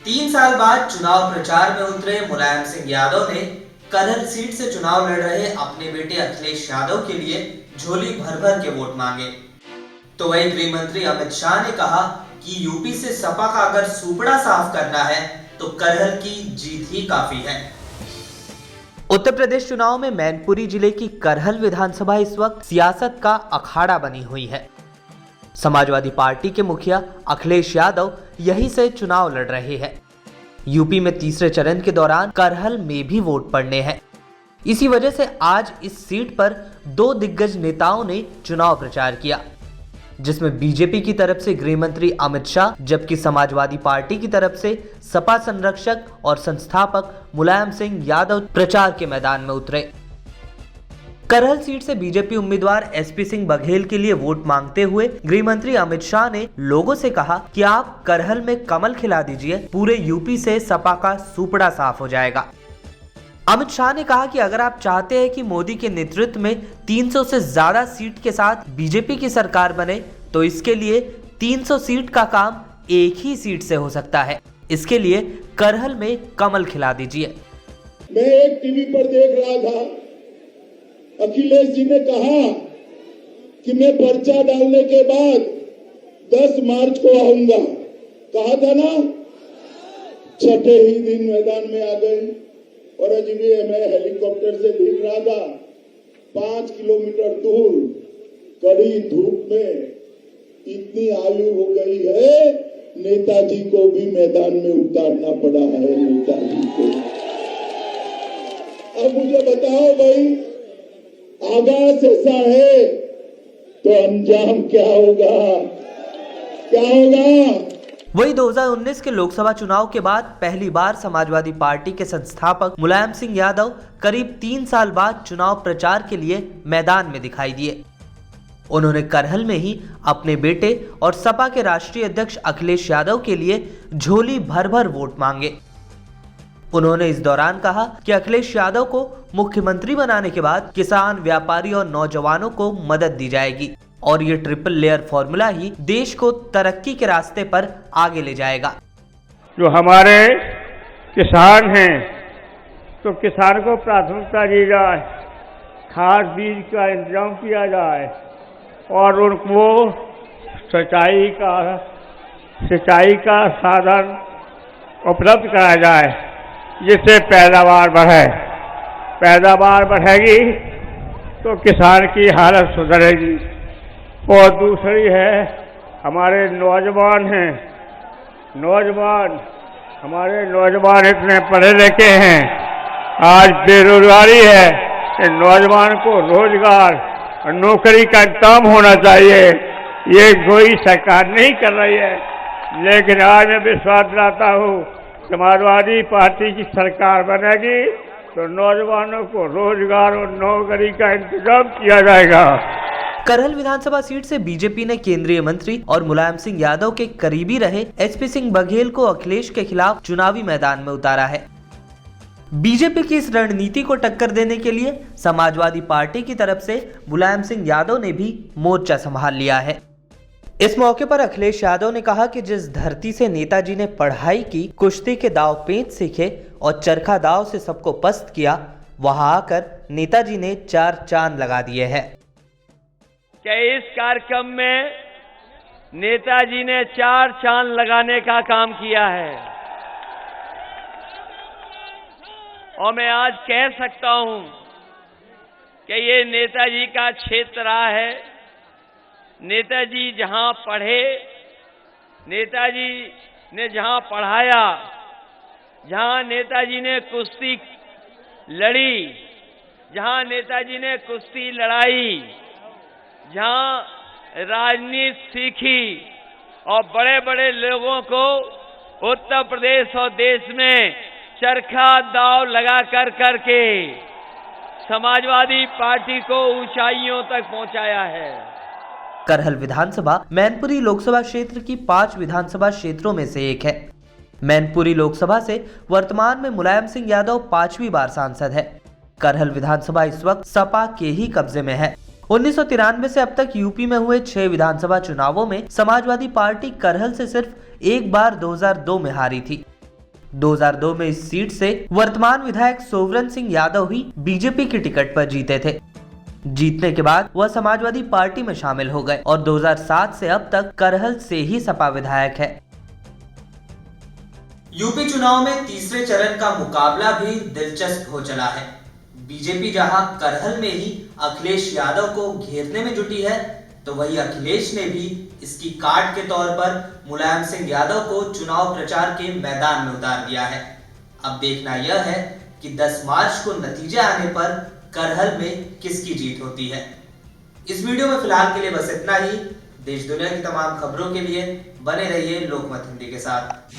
3 साल बाद चुनाव प्रचार में उतरे मुलायम सिंह यादव ने करहल सीट से चुनाव लड़ रहे अपने बेटे अखिलेश यादव के लिए झोली भर भर के वोट मांगे। तो वही गृह मंत्री अमित शाह ने कहा कि यूपी से सपा का अगर सुपड़ा साफ करना है तो करहल की जीत ही काफी है। उत्तर प्रदेश चुनाव में मैनपुरी जिले की करहल विधानसभा इस वक्त सियासत का अखाड़ा बनी हुई है। समाजवादी पार्टी के मुखिया अखिलेश यादव यहीं से चुनाव लड़ रहे हैं। यूपी में तीसरे चरण के दौरान करहल में भी वोट पड़ने हैं। इसी वजह से आज इस सीट पर दो दिग्गज नेताओं ने चुनाव प्रचार किया, जिसमें बीजेपी की तरफ से गृह मंत्री अमित शाह, जबकि समाजवादी पार्टी की तरफ से सपा संरक्षक और संस्थापक मुलायम सिंह यादव प्रचार के मैदान में उतरे। करहल सीट से बीजेपी उम्मीदवार एसपी सिंह बघेल के लिए वोट मांगते हुए गृह मंत्री अमित शाह ने लोगों से कहा कि आप करहल में कमल खिला दीजिए, पूरे यूपी से सपा का सुपड़ा साफ हो जाएगा। अमित शाह ने कहा कि अगर आप चाहते हैं कि मोदी के नेतृत्व में 300 से ज्यादा सीट के साथ बीजेपी की सरकार बने, तो इसके लिए 300 सीट का काम एक ही सीट से हो सकता है। इसके लिए करहल में कमल खिला दीजिए। मैं एक टीवी पर देख रहा था, अखिलेश जी ने कहा कि मैं पर्चा डालने के बाद 10 मार्च को आऊंगा। कहा था ना, छठे ही दिन मैदान में आ गए। और अभी भी मैं हेलीकॉप्टर से देख रहा था, 5 किलोमीटर दूर कड़ी धूप में इतनी आयु हो गई है, नेताजी को भी मैदान में उतारना पड़ा है। नेताजी को अब मुझे बताओ भाई, आगाज ऐसा है तो अंजाम क्या होगा, क्या होगा? वही 2019 के लोकसभा चुनाव के बाद पहली बार समाजवादी पार्टी के संस्थापक मुलायम सिंह यादव करीब 3 साल बाद चुनाव प्रचार के लिए मैदान में दिखाई दिए। उन्होंने करहल में ही अपने बेटे और सपा के राष्ट्रीय अध्यक्ष अखिलेश यादव के लिए झोली भर भर वोट मांगे। उन्होंने इस दौरान कहा कि अखिलेश यादव को मुख्यमंत्री बनाने के बाद किसान, व्यापारी और नौजवानों को मदद दी जाएगी और ये ट्रिपल लेयर फॉर्मूला ही देश को तरक्की के रास्ते पर आगे ले जाएगा। जो हमारे किसान हैं, तो किसान को प्राथमिकता दी जाए, खाद बीज का इंतजाम किया जाए और उनको सिंचाई का साधन उपलब्ध कराया जाए, जिससे पैदावार बढ़े। पैदावार बढ़ेगी तो किसान की हालत सुधरेगी। और दूसरी है, हमारे नौजवान हैं, हमारे नौजवान इतने पढ़े लिखे हैं, आज बेरोजगारी है। इन नौजवान को रोजगार और नौकरी का इंतजाम होना चाहिए। ये कोई सरकार नहीं कर रही है, लेकिन आज मैं विश्वास दिलाता हूँ, समाजवादी पार्टी की सरकार बनेगी तो नौजवानों को रोजगार और नौकरी का इंतजाम किया जाएगा। करहल विधानसभा सीट से बीजेपी ने केंद्रीय मंत्री और मुलायम सिंह यादव के करीबी रहे एसपी सिंह बघेल को अखिलेश के खिलाफ चुनावी मैदान में उतारा है। बीजेपी की इस रणनीति को टक्कर देने के लिए समाजवादी पार्टी की तरफ से मुलायम सिंह यादव ने भी मोर्चा संभाल लिया है। इस मौके पर अखिलेश यादव ने कहा कि जिस धरती से नेताजी ने पढ़ाई की, कुश्ती के दाव पेंच सीखे और चरखा दाव से सबको पस्त किया, वहां आकर नेताजी ने 4 चांद लगा दिए हैं। क्या इस कार्यक्रम में नेताजी ने 4 चांद लगाने का काम किया है? और मैं आज कह सकता हूं कि ये नेताजी का क्षेत्र रहा है। नेताजी जहां पढ़े, नेताजी ने जहां पढ़ाया, जहां नेताजी ने कुश्ती लड़ी, जहां नेताजी ने कुश्ती लड़ाई, जहां राजनीति सीखी और बड़े बड़े लोगों को उत्तर प्रदेश और देश में चरखा दाव लगा करके समाजवादी पार्टी को ऊंचाइयों तक पहुंचाया है। करहल विधानसभा मैनपुरी लोकसभा क्षेत्र की 5 विधानसभा क्षेत्रों में से एक है। मैनपुरी लोकसभा से वर्तमान में मुलायम सिंह यादव 5वीं बार सांसद है। करहल विधानसभा इस वक्त सपा के ही कब्जे में है। 1993 से अब तक यूपी में हुए 6 विधानसभा चुनावों में समाजवादी पार्टी करहल से सिर्फ एक बार 2002 में हारी थी। 2002 में इस सीट से वर्तमान विधायक सोवरन सिंह यादव ही बीजेपी की टिकट पर जीते थे। जीतने के बाद वह समाजवादी पार्टी में शामिल हो गए और 2007 से अब तक करहल से ही सपा विधायक है। यूपी चुनाव में तीसरे चरण का मुकाबला भी दिलचस्प हो चला है। बीजेपी जहां करहल में ही अखिलेश यादव को घेरने में जुटी है, तो वहीं अखिलेश ने भी इसकी काट के तौर पर मुलायम सिंह यादव को चुनाव प्रचार के मैदान में उतार दिया है। अब देखना यह है कि 10 मार्च को नतीजे आने पर करहल में किसकी जीत होती है। इस वीडियो में फिलहाल के लिए बस इतना ही। देश दुनिया की तमाम खबरों के लिए बने रहिए लोकमत हिंदी के साथ।